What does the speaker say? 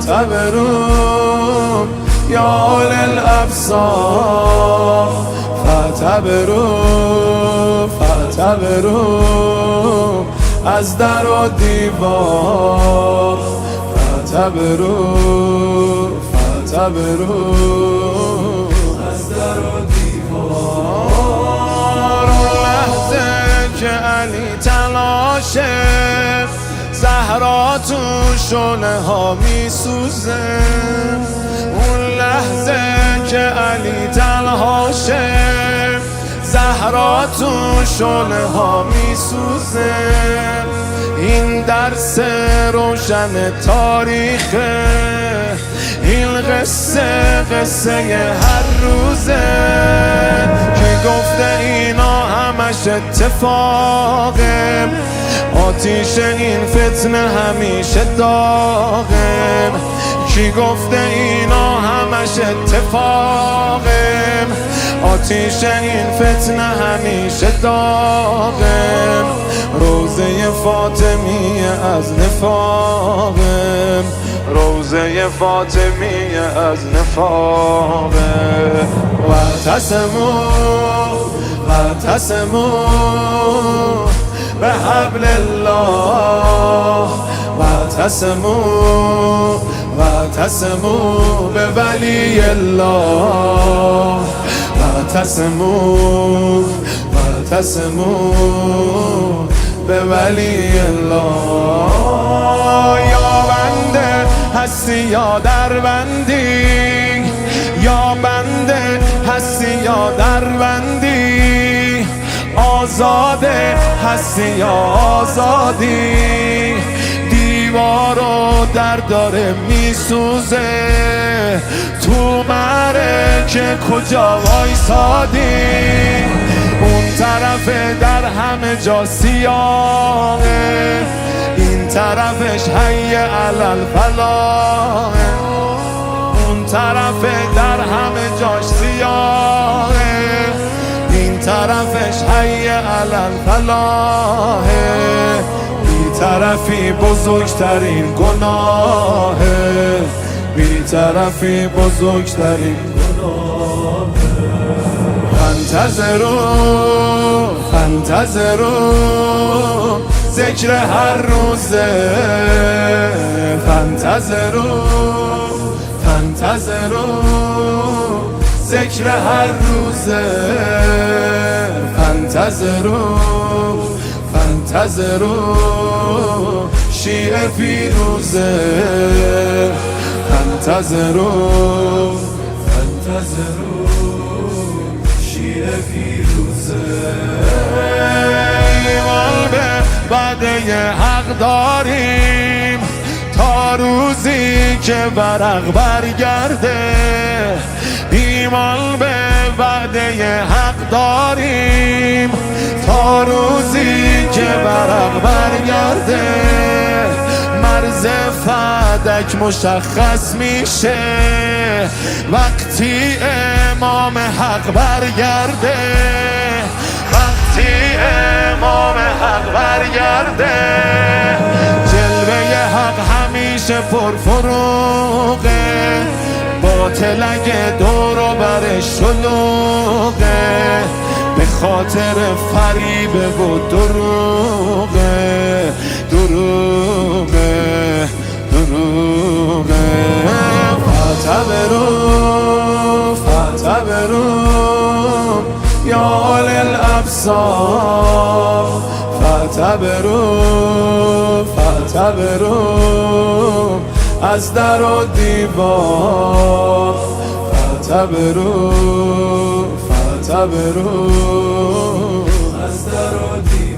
فاعتبروا يا أولي الأبصار، فاعتبروا از در و دیوار، فاعتبروا از در و دیوار. اون لحظه که علی تلاشه، زهرا تو شعله ها می سوزه. اون لحظه که علی تنهاشه، زهرا تو شعله ها می سوزه. این درس روشن تاریخه، این قصه هر روزه. که گفته اینا همش اتفاقه، آتیش این فتنه همیشه داغه. کی گفته اینا همش اتفاقه، آتیش این فتنه همیشه داغه. روزه فاطمیه از نفاقه، روزه فاطمیه از نفاقه. واعتصموا به حبل الله، واعتصموا به ولی الله، واعتصموا به ولی الله. یا بنده هستی یا در بندی، یا بنده هستی یا در بندی، آزاده هستی یا آزادی. دیوارو در داره میسوزه، تو معرکه کجا وایسادی؟ اون طرف در همه جا سیاهه، این طرفش حی علی الفلاحه. اون طرف در همه جاش سیاهه، این طرفش حی علی الفلاحه. بی طرفی بزرگترین گناهه، بی طرفی بزرگترین گناهه. فانتظروا ذکر هر روزه، فانتظروا ذکر هر روزه، فانتظروا شیعه پیروزه، فانتظروا شیعه پیروزه. ایمان به وعده حق داریم تا روزی که ورق برگرده. ایمان به وعده حق داریم تا روزی که ورق برگرده. مرز فدک مشخص میشه وقتی امام حق برگرده، وقتی امام حق برگرده. جلوه حق همیشه پرفروغه، باطل اگه دور و برش شلوغه. به خاطر فریبه و دروغه، دروغه. فاعتبروا یا أولی الأبصار، فاعتبروا از در و دیوار، فاعتبروا از در و دیوار.